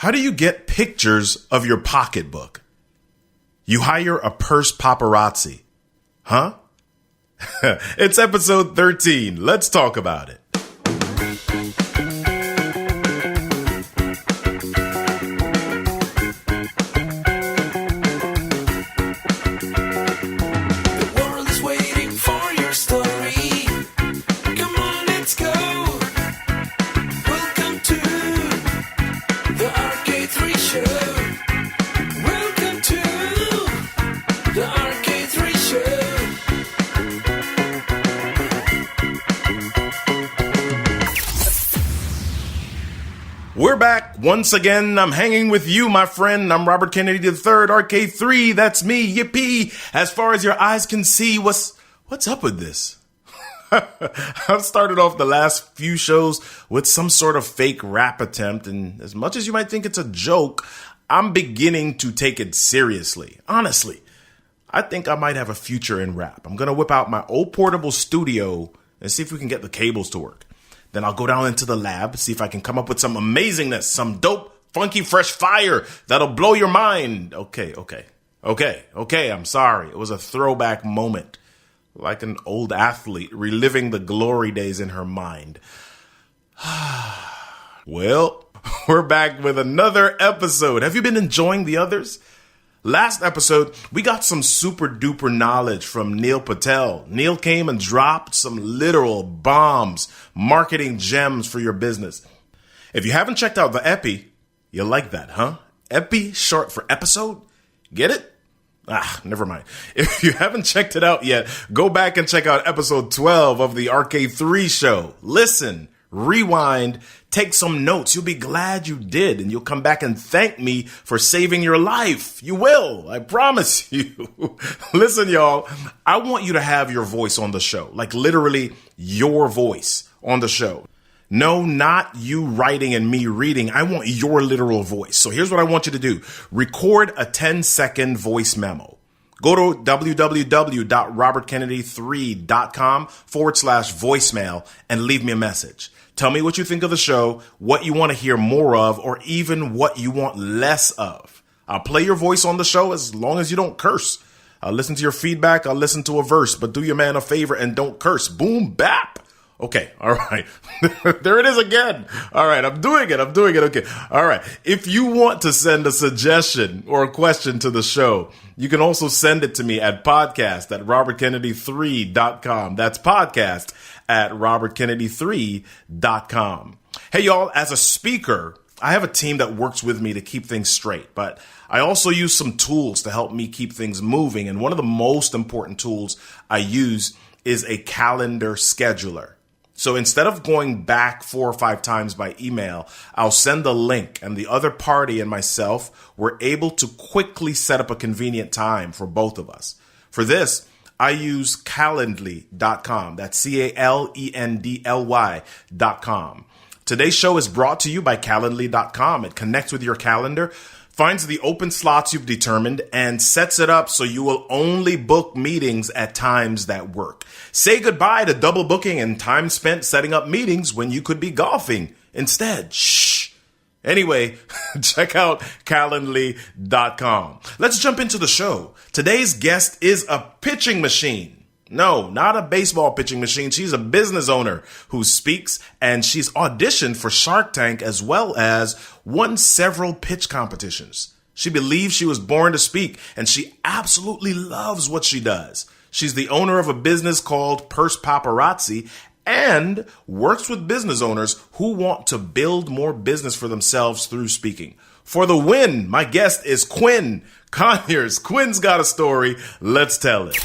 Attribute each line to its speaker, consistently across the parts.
Speaker 1: How do you get pictures of your pocketbook? You hire a Purse Paparazzi. Huh? It's episode 13. Let's talk about it. We're back once again. I'm hanging with you, my friend. I'm Robert Kennedy III, RK3. That's me. Yippee. As far as your eyes can see, what's up with this? I've started off the last few shows with some sort of fake rap attempt, and as much as you might think it's a joke, I'm beginning to take it seriously. Honestly, I think I might have a future in rap. I'm going to whip out my old portable studio and see if we can get the cables to work. Then I'll go down into the lab, see if I can come up with some amazingness, some dope, funky, fresh fire that'll blow your mind. Okay, I'm sorry. It was a throwback moment, like an old athlete reliving the glory days in her mind. Well, we're back with another episode. Have you been enjoying the others? Last episode, we got some super duper knowledge from Neil Patel. Neil came and dropped some literal bombs, marketing gems for your business. If you haven't checked out the Epi, you like that, huh? Epi, short for episode? Get it? Never mind. If you haven't checked it out yet, go back and check out episode 12 of the RK3 show. Listen, rewind, take some notes. You'll be glad you did, and you'll come back and thank me for saving your life. You will. I promise you. Listen, y'all, I want you to have your voice on the show, like literally your voice on the show. No, not you writing and me reading. I want your literal voice. So here's what I want you to do. Record a 10-second voice memo. Go to www.robertkennedy3.com/voicemail and leave me a message. Tell me what you think of the show, what you want to hear more of, or even what you want less of. I'll play your voice on the show as long as you don't curse. I'll listen to your feedback. I'll listen to a verse, but do your man a favor and don't curse. Boom, bap. Okay. All right. There it is again. All right. I'm doing it. Okay. All right. If you want to send a suggestion or a question to the show, you can also send it to me at podcast@robertkennedy3.com. That's podcast@robertkennedy3.com. Hey, y'all, as a speaker, I have a team that works with me to keep things straight, but I also use some tools to help me keep things moving. And one of the most important tools I use is a calendar scheduler. So instead of going back 4 or 5 times by email, I'll send the link, and the other party and myself were able to quickly set up a convenient time for both of us. For this, I use Calendly.com. That's Calendly.com. Today's show is brought to you by Calendly.com. It connects with your calendar, finds the open slots you've determined, and sets it up so you will only book meetings at times that work. Say goodbye to double booking and time spent setting up meetings when you could be golfing instead. Shh. Anyway, check out Calendly.com. Let's jump into the show. Today's guest is a pitching machine. No, not a baseball pitching machine. She's a business owner who speaks, and she's auditioned for Shark Tank as well as won several pitch competitions. She believes she was born to speak, and she absolutely loves what she does. She's the owner of a business called Purse Paparazzi and works with business owners who want to build more business for themselves through speaking. For the win, my guest is Quinn Conyers. Quinn's got a story. Let's tell it.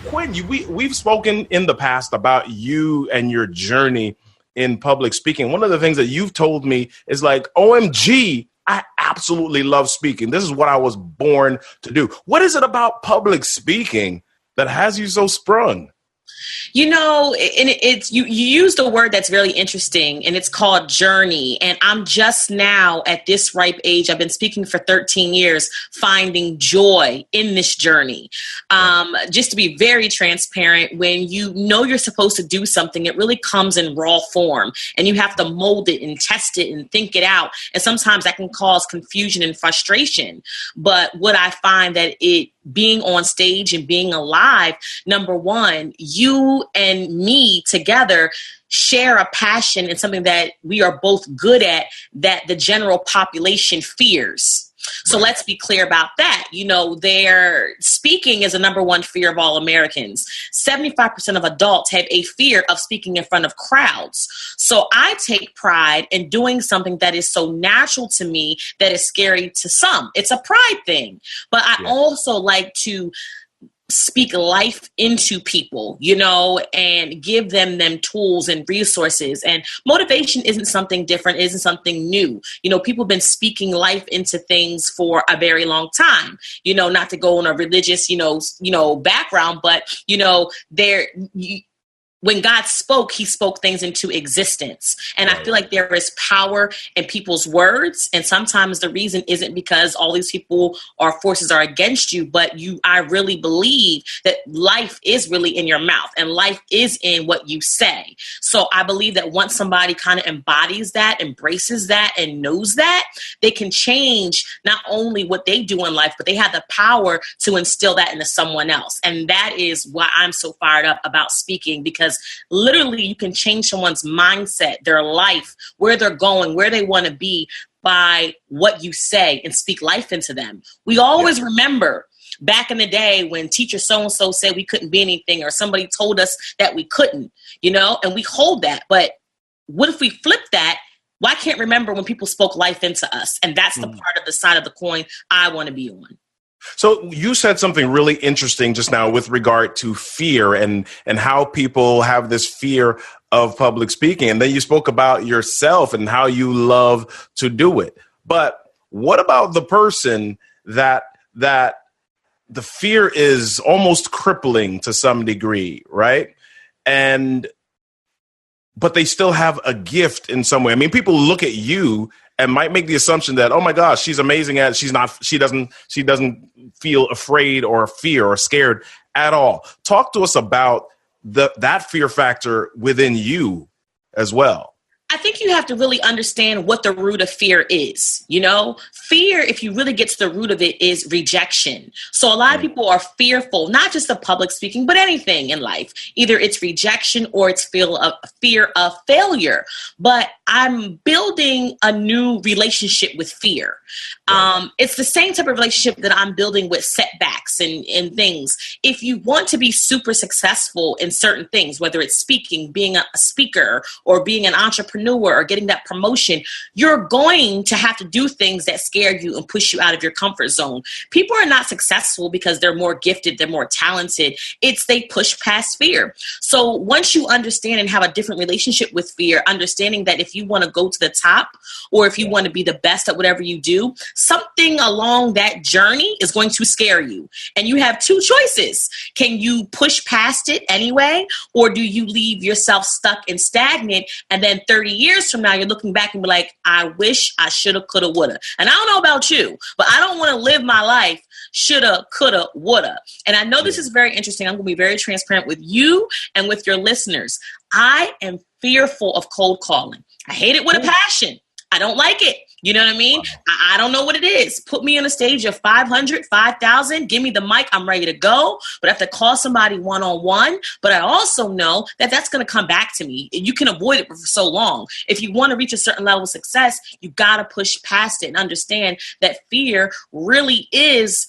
Speaker 1: Quinn, we've spoken in the past about you and your journey in public speaking. One of the things that you've told me is like, OMG, I absolutely love speaking. This is what I was born to do. What is it about public speaking that has you so sprung?
Speaker 2: And it's you used a word that's very interesting, and it's called journey. And I'm just now at this ripe age, I've been speaking for 13 years, finding joy in this journey. Just to be very transparent, when you know you're supposed to do something, it really comes in raw form, and you have to mold it and test it and think it out. And sometimes that can cause confusion and frustration. But what I find that being on stage and being alive, number one, you and me together share a passion and something that we are both good at that the general population fears. So let's be clear about that. Their speaking is the number one fear of all Americans. 75% of adults have a fear of speaking in front of crowds. So I take pride in doing something that is so natural to me that is scary to some. It's a pride thing. But I also like to speak life into people, and give them tools and resources. And motivation isn't something different, isn't something new. People have been speaking life into things for a very long time, not to go on a religious, background, but, when God spoke, he spoke things into existence. And I feel like there is power in people's words. And sometimes the reason isn't because all these people or forces are against you, but I really believe that life is really in your mouth and life is in what you say. So I believe that once somebody kind of embodies that, embraces that, and knows that, they can change not only what they do in life, but they have the power to instill that into someone else. And that is why I'm so fired up about speaking, because literally you can change someone's mindset, their life, where they're going, where they want to be by what you say and speak life into them. We always remember back in the day when teacher so-and-so said we couldn't be anything, or somebody told us that we couldn't, and we hold that. But what if we flip that? Why can't remember when people spoke life into us? And that's the part of the side of the coin I want to be on.
Speaker 1: So you said something really interesting just now with regard to fear and how people have this fear of public speaking. And then you spoke about yourself and how you love to do it. But what about the person that the fear is almost crippling to some degree, right? But they still have a gift in some way. I mean, people look at you and might make the assumption that, oh my gosh, she's amazing at it. She doesn't feel afraid or fear or scared at all. Talk to us about that fear factor within you as well.
Speaker 2: I think you have to really understand what the root of fear is. Fear, if you really get to the root of it, is rejection. So a lot of people are fearful, not just of public speaking, but anything in life. Either it's rejection or it's fear of failure. But I'm building a new relationship with fear. It's the same type of relationship that I'm building with setbacks and things. If you want to be super successful in certain things, whether it's speaking, being a speaker, or being an entrepreneur, or getting that promotion, you're going to have to do things that scare you and push you out of your comfort zone. People are not successful because they're more gifted, they're more talented. It's they push past fear. So once you understand and have a different relationship with fear, understanding that if you want to go to the top, or if you want to be the best at whatever you do, something along that journey is going to scare you. And you have two choices. Can you push past it anyway? Or do you leave yourself stuck and stagnant, and then 30 years from now, you're looking back and be like, I wish I shoulda, coulda, woulda. And I don't know about you, but I don't want to live my life shoulda, coulda, woulda. And I know this is very interesting. I'm going to be very transparent with you and with your listeners. I am fearful of cold calling. I hate it with a passion. I don't like it. You know what I mean? I don't know what it is. Put me on a stage of 500, 5,000. Give me the mic. I'm ready to go. But I have to call somebody one-on-one. But I also know that that's going to come back to me. You can avoid it for so long. If you want to reach a certain level of success, you got to push past it and understand that fear really is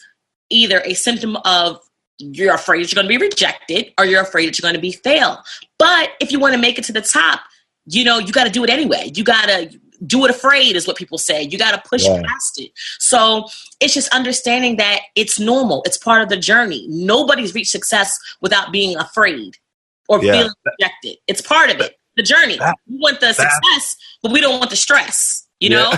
Speaker 2: either a symptom of you're afraid that you're going to be rejected, or you're afraid that you're going to be failed. But if you want to make it to the top, you got to do it anyway. You got to do it afraid, is what people say. You got to push past it. So it's just understanding that it's normal. It's part of the journey. Nobody's reached success without being afraid or feeling rejected. It's part of it. The journey. We want the success, but we don't want the stress, you know?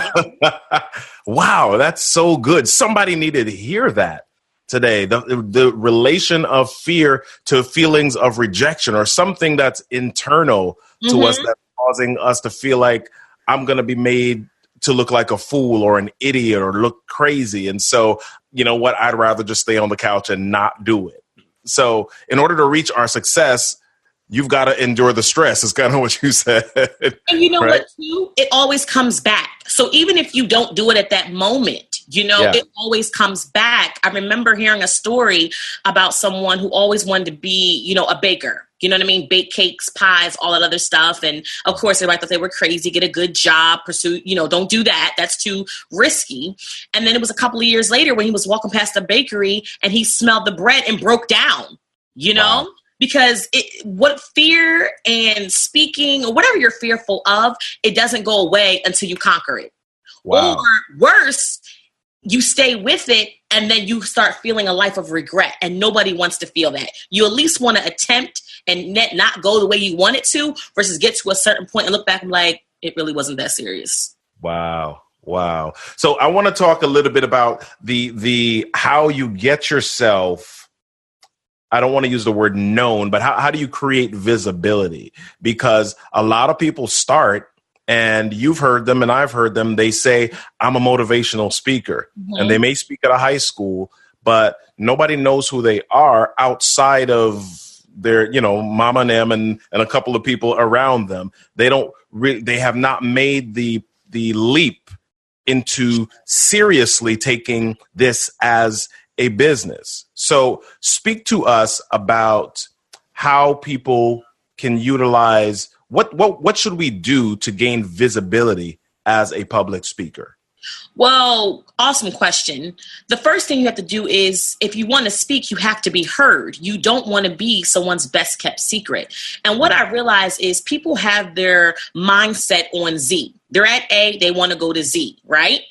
Speaker 1: Wow, that's so good. Somebody needed to hear that. today, the relation of fear to feelings of rejection or something that's internal to us that's causing us to feel like I'm going to be made to look like a fool or an idiot or look crazy. And so, you know what, I'd rather just stay on the couch and not do it. So in order to reach our success, you've got to endure the stress. Is kind of what you said.
Speaker 2: And you know
Speaker 1: right?
Speaker 2: what, too? It always comes back. So even if you don't do it at that moment, it always comes back. I remember hearing a story about someone who always wanted to be, a baker. You know what I mean? Bake cakes, pies, all that other stuff. And of course, everybody thought they were crazy, get a good job, pursue, don't do that. That's too risky. And then it was a couple of years later when he was walking past a bakery and he smelled the bread and broke down,
Speaker 1: Wow.
Speaker 2: because what fear and speaking or whatever you're fearful of, it doesn't go away until you conquer it.
Speaker 1: Wow.
Speaker 2: Or worse, you stay with it and then you start feeling a life of regret, and nobody wants to feel that. You at least want to attempt and not go the way you want it to versus get to a certain point and look back and like, it really wasn't that serious.
Speaker 1: Wow. So I want to talk a little bit about the how you get yourself, I don't want to use the word known, but how do you create visibility? Because a lot of people start, and you've heard them and I've heard them, they say, I'm a motivational speaker. And they may speak at a high school, but nobody knows who they are outside of their, mama and them and a couple of people around them. They have not made the leap into seriously taking this as a business. So speak to us about how people can utilize what should we do to gain visibility as a public speaker?
Speaker 2: Well, awesome question. The first thing you have to do is, if you want to speak, you have to be heard. You don't want to be someone's best kept secret. And what I realize is people have their mindset on Z. They're at A, they want to go to Z, right?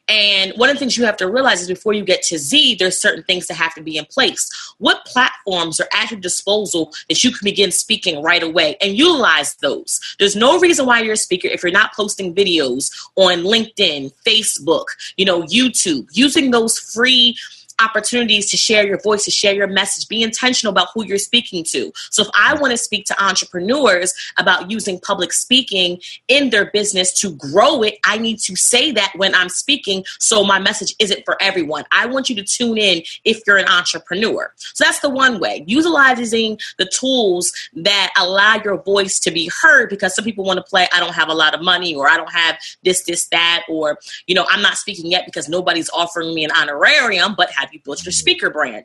Speaker 2: And one of the things you have to realize is before you get to Z, there's certain things that have to be in place. What platforms are at your disposal that you can begin speaking right away and utilize those? There's no reason why you're a speaker if you're not posting videos on LinkedIn, Facebook, YouTube, using those free opportunities to share your voice, to share your message. Be intentional about who you're speaking to. So if I want to speak to entrepreneurs about using public speaking in their business to grow it, I need to say that when I'm speaking so my message isn't for everyone. I want you to tune in if you're an entrepreneur. So that's the one way. Utilizing the tools that allow your voice to be heard, because some people want to play, I don't have a lot of money, or I don't have this, that, or, I'm not speaking yet because nobody's offering me an honorarium, but have you built your speaker brand,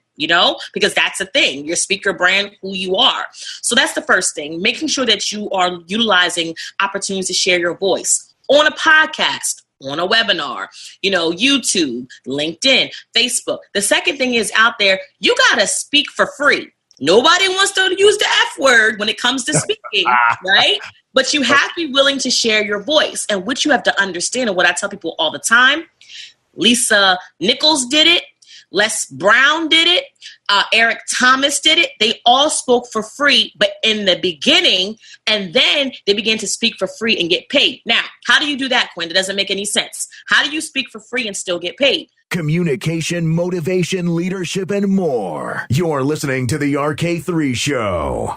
Speaker 2: because that's a thing, your speaker brand, who you are. So that's the first thing, making sure that you are utilizing opportunities to share your voice on a podcast, on a webinar, YouTube, LinkedIn, Facebook. The second thing is out there, you got to speak for free. Nobody wants to use the F word when it comes to speaking, right? But you have to be willing to share your voice. And what you have to understand, and what I tell people all the time, Lisa Nichols did it. Les Brown did it. Eric Thomas did it. They all spoke for free, but in the beginning, and then they began to speak for free and get paid. Now, how do you do that, Quinn? It doesn't make any sense. How do you speak for free and still get paid?
Speaker 3: Communication, motivation, leadership, and more. You're listening to the RK3 Show.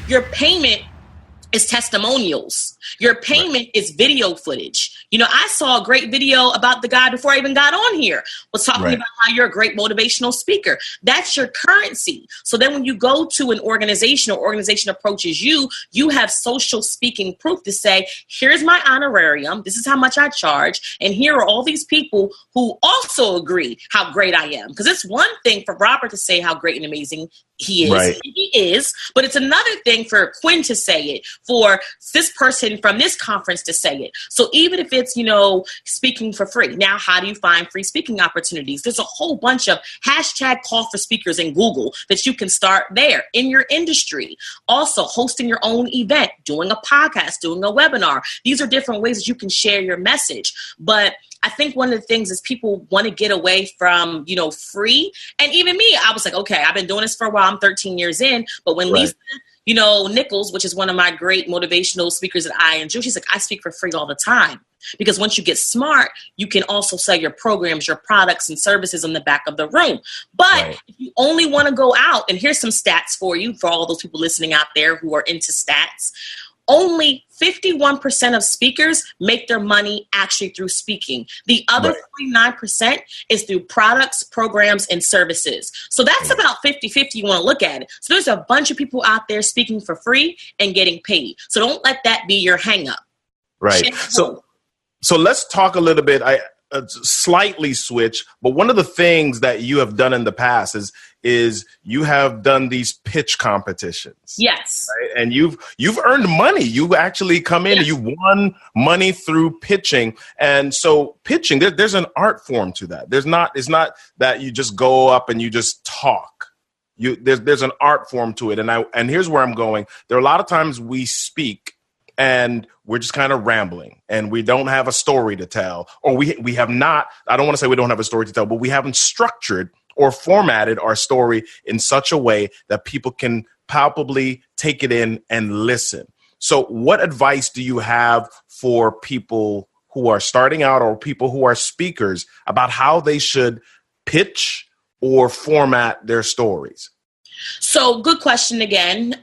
Speaker 2: Your payment is testimonials. Your payment is video footage. I saw a great video about the guy before I even got on here, was talking about how you're a great motivational speaker. That's your currency. So then when you go to an organization, or organization approaches you, you have social speaking proof to say, here's my honorarium. This is how much I charge. And here are all these people who also agree how great I am. Because it's one thing for Robert to say how great and amazing he is.
Speaker 1: Right.
Speaker 2: He is. But it's another thing for Quinn to say it, for this person from this conference to say it. So even if it's, speaking for free. Now, how do you find free speaking opportunities? There's a whole bunch of hashtag call for speakers in Google that you can start there in your industry. Also, hosting your own event, doing a podcast, doing a webinar. These are different ways that you can share your message. But I think one of the things is people want to get away from, free. And even me, I was like, okay, I've been doing this for a while. I'm 13 years in. But when Lisa Nichols, which is one of my great motivational speakers that I enjoy, she's like, I speak for free all the time. Because once you get smart, you can also sell your programs, your products and services in the back of the room. But if you only want to go out, and here's some stats for you, for all those people listening out there who are into stats, only 51% of speakers make their money actually through speaking. The other 49% is through products, programs, and services. So that's about 50-50 you want to look at it. So there's a bunch of people out there speaking for free and getting paid. So don't let that be your hang up.
Speaker 1: Right. So let's talk a little bit. I slightly switch, but one of the things that you have done in the past is you have done these pitch competitions.
Speaker 2: Yes.
Speaker 1: Right? And you've earned money. You actually come in and you won money through pitching. And so pitching, there's an art form to that. It's not that you just go up and you just talk. There's an art form to it. And here's where I'm going. There are a lot of times we speak and we're just kind of rambling and we don't have a story to tell, or we have not, I don't want to say we don't have a story to tell, but we haven't structured or formatted our story in such a way that people can palpably take it in and listen. So what advice do you have for people who are starting out or people who are speakers about how they should pitch or format their stories?
Speaker 2: So good question again.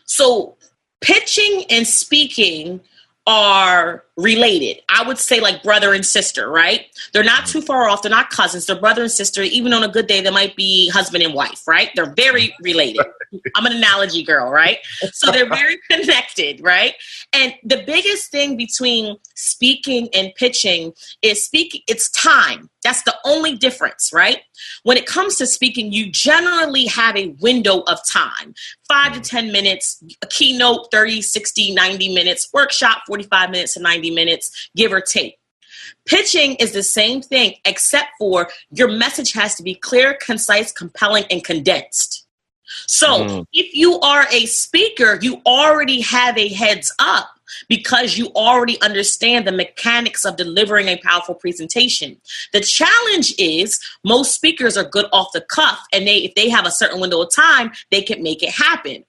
Speaker 2: So pitching and speaking are related. I would say like brother and sister, right? They're not too far off. They're not cousins. They're brother and sister. Even on a good day, they might be husband and wife, right? They're very related. I'm an analogy girl, right? So they're very connected, right? And the biggest thing between speaking and pitching is it's time. That's the only difference, right? When it comes to speaking, you generally have a window of time, 5 to 10 minutes, a keynote, 30, 60, 90 minutes, workshop, 45 minutes to 90 minutes, give or take. Pitching is the same thing, except for your message has to be clear, concise, compelling, and condensed. So if you are a speaker, you already have a heads up because you already understand the mechanics of delivering a powerful presentation. The challenge is most speakers are good off the cuff, and if they have a certain window of time, they can make it happen.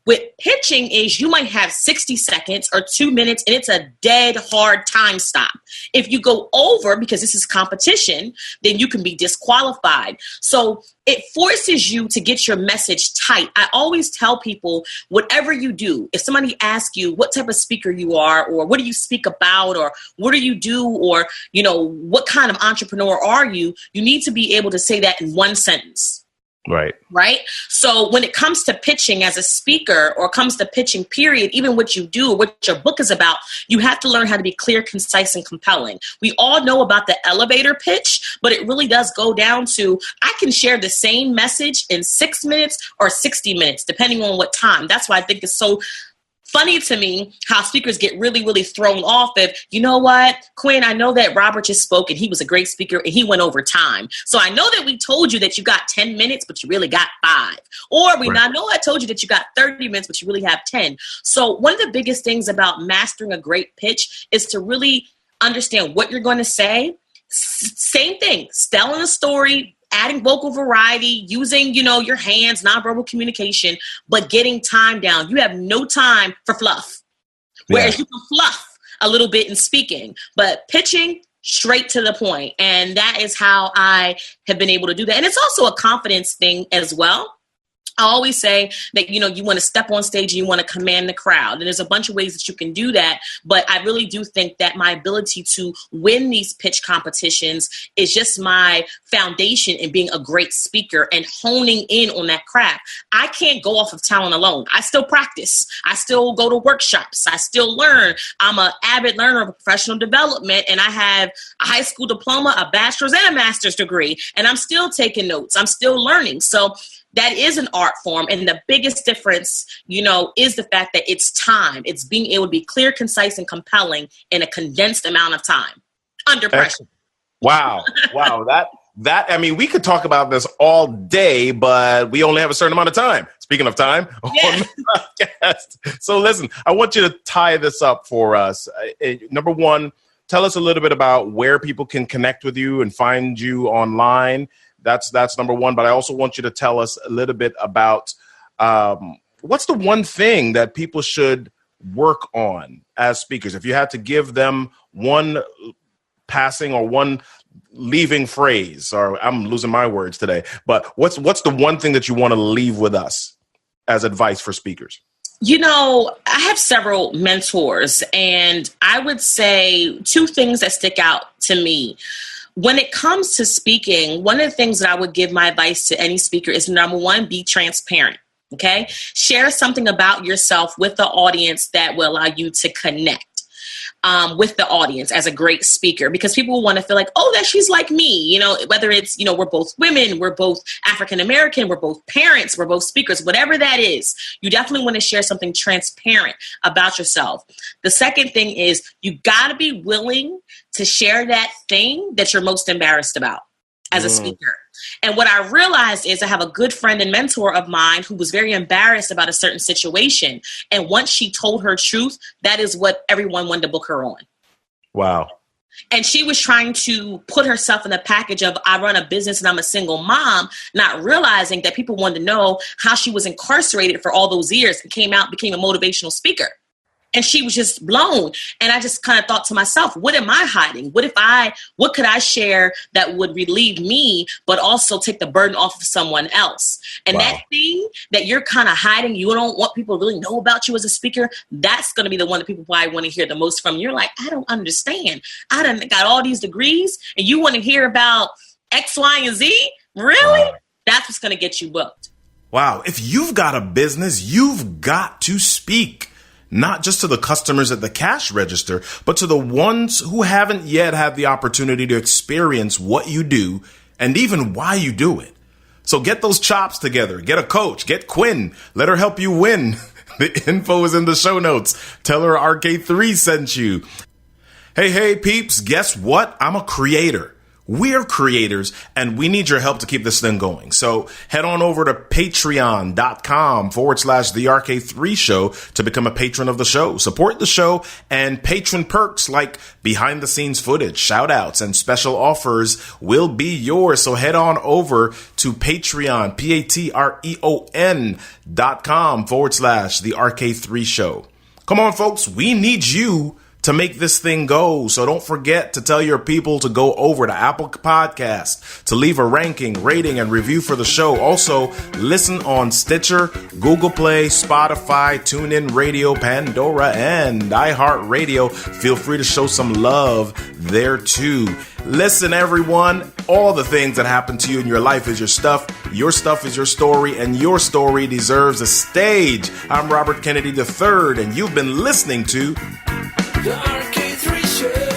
Speaker 2: With pitching is you might have 60 seconds or 2 minutes and it's a dead hard time stop. If you go over, because this is competition, then you can be disqualified. So it forces you to get your message tight. I always tell people, whatever you do, if somebody asks you what type of speaker you are, or what do you speak about, or what do you do, or, what kind of entrepreneur are you, you need to be able to say that in one sentence. Right. So when it comes to pitching as a speaker, or comes to pitching period, even what you do or what your book is about, you have to learn how to be clear, concise, and compelling. We all know about the elevator pitch, but it really does go down to, I can share the same message in 6 minutes or 60 minutes, depending on what time. That's why I think it's so funny to me how speakers get really, really thrown off if, you know what, Quinn, I know that Robert just spoke and he was a great speaker and he went over time. So I know that we told you that you got 10 minutes, but you really got 5. Or I know I told you that you got 30 minutes, but you really have 10. So one of the biggest things about mastering a great pitch is to really understand what you're going to say. Same thing, telling a story, adding vocal variety, using, your hands, nonverbal communication, but getting time down. You have no time for fluff. Whereas you can fluff a little bit in speaking, but pitching straight to the point. And that is how I have been able to do that. And it's also a confidence thing as well. I always say that, you want to step on stage and you want to command the crowd. And there's a bunch of ways that you can do that. But I really do think that my ability to win these pitch competitions is just my foundation in being a great speaker and honing in on that craft. I can't go off of talent alone. I still practice. I still go to workshops. I still learn. I'm an avid learner of professional development, and I have a high school diploma, a bachelor's, and a master's degree. And I'm still taking notes. I'm still learning. So that is an art form. And the biggest difference, is the fact that it's time. It's being able to be clear, concise, and compelling in a condensed amount of time under pressure.
Speaker 1: Wow. That, I mean, we could talk about this all day, but we only have a certain amount of time. Speaking of time, on the podcast. So listen, I want you to tie this up for us. Number one, tell us a little bit about where people can connect with you and find you online. That's number one. But I also want you to tell us a little bit about what's the one thing that people should work on as speakers? If you had to give them one passing or one leaving phrase, or I'm losing my words today, but what's the one thing that you want to leave with us as advice for speakers?
Speaker 2: You know, I have several mentors, and I would say two things that stick out to me. When it comes to speaking, one of the things that I would give my advice to any speaker is, number one, be transparent. Okay. Share something about yourself with the audience that will allow you to connect with the audience as a great speaker, because people want to feel like, oh, that she's like me, you know, whether it's, you know, we're both women, we're both African-American, we're both parents, we're both speakers, whatever that is, you definitely want to share something transparent about yourself. The second thing is you got to be willing to share that thing that you're most embarrassed about as a speaker. And what I realized is I have a good friend and mentor of mine who was very embarrassed about a certain situation. And once she told her truth, that is what everyone wanted to book her on.
Speaker 1: Wow.
Speaker 2: And she was trying to put herself in the package of, I run a business and I'm a single mom, not realizing that people wanted to know how she was incarcerated for all those years and came out, became a motivational speaker. And she was just blown. And I just kind of thought to myself, what am I hiding? What could I share that would relieve me, but also take the burden off of someone else? And that thing that you're kind of hiding, you don't want people to really know about you as a speaker, that's going to be the one that people probably want to hear the most from. You're like, I don't understand. I done got all these degrees and you want to hear about X, Y, and Z? Really? Wow. That's what's going to get you booked.
Speaker 1: Wow. If you've got a business, you've got to speak. Not just to the customers at the cash register, but to the ones who haven't yet had the opportunity to experience what you do and even why you do it. So get those chops together. Get a coach. Get Quinn. Let her help you win. The info is in the show notes. Tell her RK3 sent you. Hey, peeps, guess what? I'm a creator. We're creators, and we need your help to keep this thing going. So head on over to patreon.com/the RK3 show to become a patron of the show. Support the show, and patron perks like behind the scenes footage, shout outs, and special offers will be yours. So head on over to Patreon, patreon.com/the RK3 show. Come on, folks. We need you to make this thing go. So don't forget to tell your people to go over to Apple Podcasts to leave a ranking, rating, and review for the show. Also, listen on Stitcher, Google Play, Spotify, TuneIn Radio, Pandora, and iHeartRadio. Feel free to show some love there too. Listen, everyone, all the things that happen to you in your life is your stuff is your story, and your story deserves a stage. I'm Robert Kennedy III, and you've been listening to
Speaker 4: The RK3 Show.